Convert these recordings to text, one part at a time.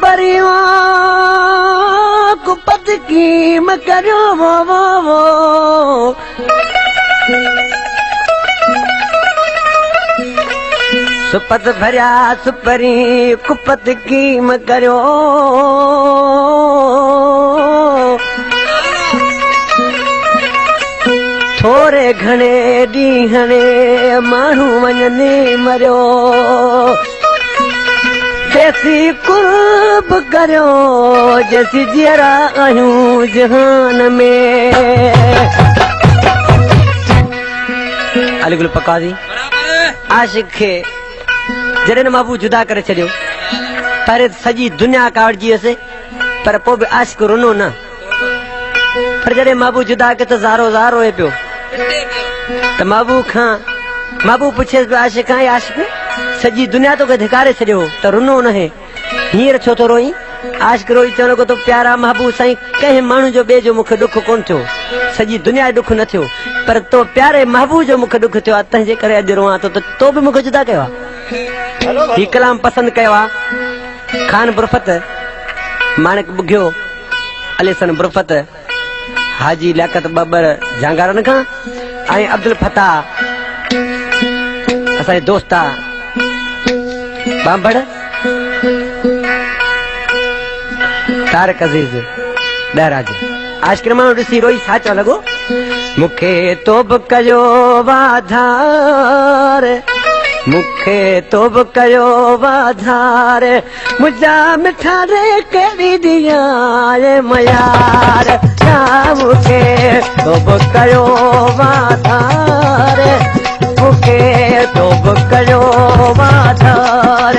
परिवां कुपत कीम करो वो सुपत भरिया सुपरी कुपत कीम करो थोरे घणे ॾींहणे माण्हू वञने मरियो जैसी कुर्ब करो जैसी जीअरा आहियूं जहान में अली गुल पकाजी आशिक खे जॾहिं महबूब जुदा करे छॾियो पहिरें सॼी दुनिया कावड़जी हुयसि पर पोइ बि आशिक रुनो न पर जॾहिं महबूब जुदा कयो त ज़ारो ज़ारो हुए पियो त महबूब पुछेसि पियो आशिक खां आशिक सॼी दुनिया तोखे धिकारे छॾियो त रुनो न है हींअर छो थो रोई आशिक रोई चवण लॻो तो प्यारा महबूब साईं कंहिं माण्हू जो ॿिए जो मूंखे ॾुख कोन थियो सॼी दुनिया जो ॾुख न थियो पर तो प्यारे महबूब जो मूंखे ॾुख थियो आहे तंहिंजे करे अॼु रोआं थो त तो बि मूंखे जुदा कयो आहे ही कलाम पसंदि कयो आहे खान बुरफत माणिक बुघियो अलीसन बुरफत हाजी लियाकत बबर जांगारनि खां ऐं अब्दुल फता असांजे दोस्त आहे बांबड़ तारक अज़ीज़ ॾहराज आशिक माण्हू ॾिसी रोई छा चवणु लॻो मूंखे तो बि कयो वाधार मूंखे तो बि कयो वाधार मुंहिंजा मिठा रे कहिड़ी ॾियारे मयार मूंखे तो बि कयो वाधार मूंखे तो बि कयो वाधार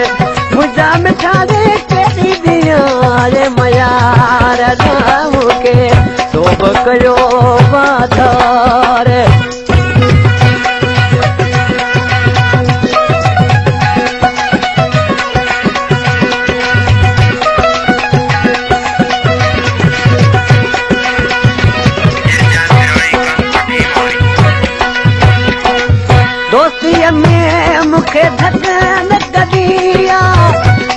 मुंहिंजा मिठा रे कहिड़ी ॾियारे मयार मूंखे तो बि कयो वाधार दोस्तीअ में मूंखे धक न कढिया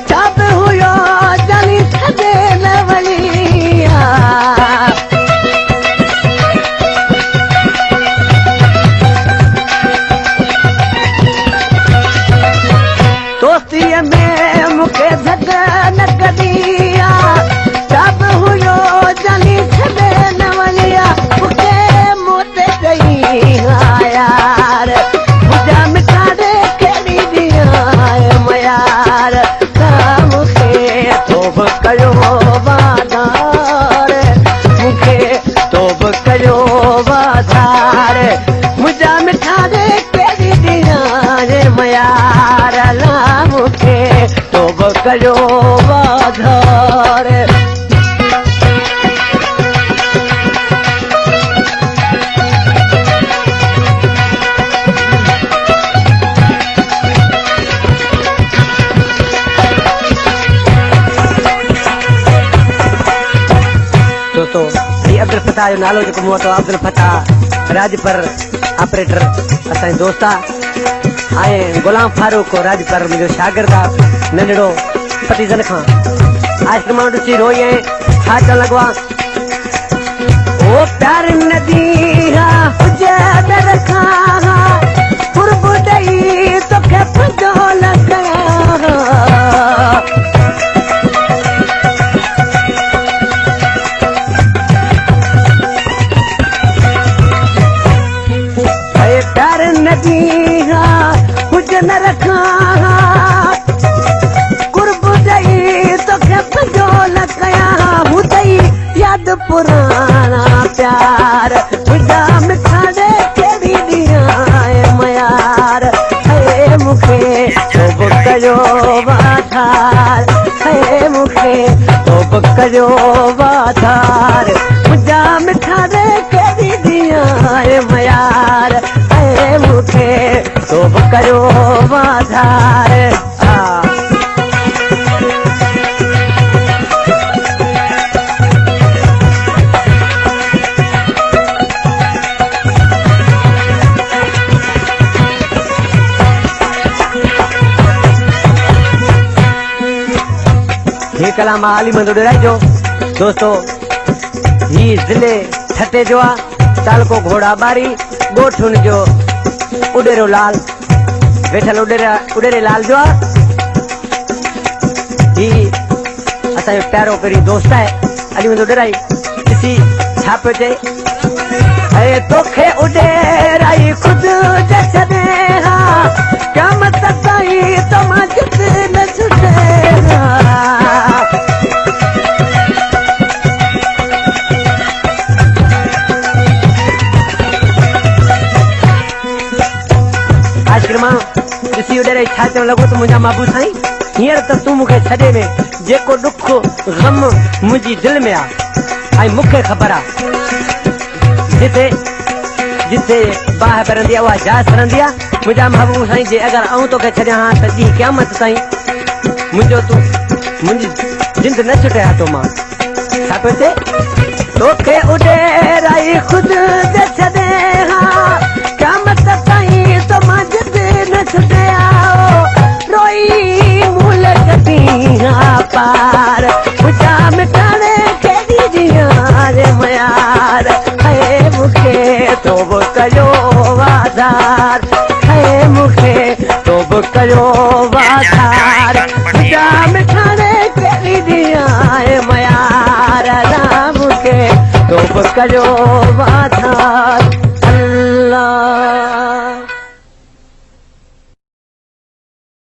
छा बि हुयो जली छॾे न वञिया दोस्तीअ में मूंखे धक न कढिया छा बि हुयो जली छॾे न वञिया मूंखे मोट गई यार कयो वाधार मूंखे तो बि कयो वाधार मुंहिंजा मिठा रे कहिड़ी ॾियारे मयार मूंखे तो बि कयो वाधार दोस्तों ये अब्दुल फता जो नालो जो मूं वरितो अब्दुल फता राजपर ऑपरेटर असांजो दोस्त आहे ऐं गुलाम फारूक राजपर मुंहिंजो शागिर्द आहे नंढड़ो पतीजन खां आशिक माण्हू ॾिसी रोई ऐं छा चवणु लॻो आहे ओ प्यार नदी हुजे दर खां कुर्ब ॾेई तोखे पंहिंजो लॻायां प्यार नदी कुझ न रखां कुर्ब ॾेई तोखे पंहिंजो न कयां हू ॾेई यादि पुराणा प्यार मुंहिंजा मिठा रे कहिड़ी ॾियां मयार हे मूंखे तो बि कयो वाधार हे मूंखे तो बि कयो वाधार मुंहिंजा मिठा रे कहिड़ी ॾियां मयार मूंखे तो बि कयो वाधार ये कलाम आली मंदो डराई जो दोस्तों ही जिले छटे जो आ साल को घोड़ा बारी गोठुन जो उडेरो लाल वेठल उडेरे लाल जो आ ही असा जो प्यारो करी दोस्त है अली मंदो डराई किसी छापे चे अरे तोखे उडेराई खुद जे छदे हा कम तताई तमा जित न छुटे किसी उडेरे छा चवण लॻो त मुंहिंजा माबू साईं हींअर त तूं मूंखे छॾे में जेको ॾुख ग़म मुंहिंजी दिलि में आहे ऐं मूंखे ख़बर आहे जिते जिते बाहि भरंदी आहे उहा जास रहंदी आहे मुंहिंजा महबूब साईं जे अगरि आऊं तोखे छॾियां हा त ॾींहुं क़यामत ताईं मुंहिंजो तूं मुंहिंजी जिंद न छुटे हा तो मां छा पियो चए तोखे उडेराई ख़ुदि जे छॾे हा क़यामत ताईं त मां जिंद न छुटे रोई मूल कटी पार मुझा मिटाने केॾी ॾींहं रे मयार है मूंखे तो बि कयो वाधार है मूंखे तो बि कयो वाधार मुझा मिटाने केॾी ॾींहं रे मयार मूंखे तो बि कयो वाधार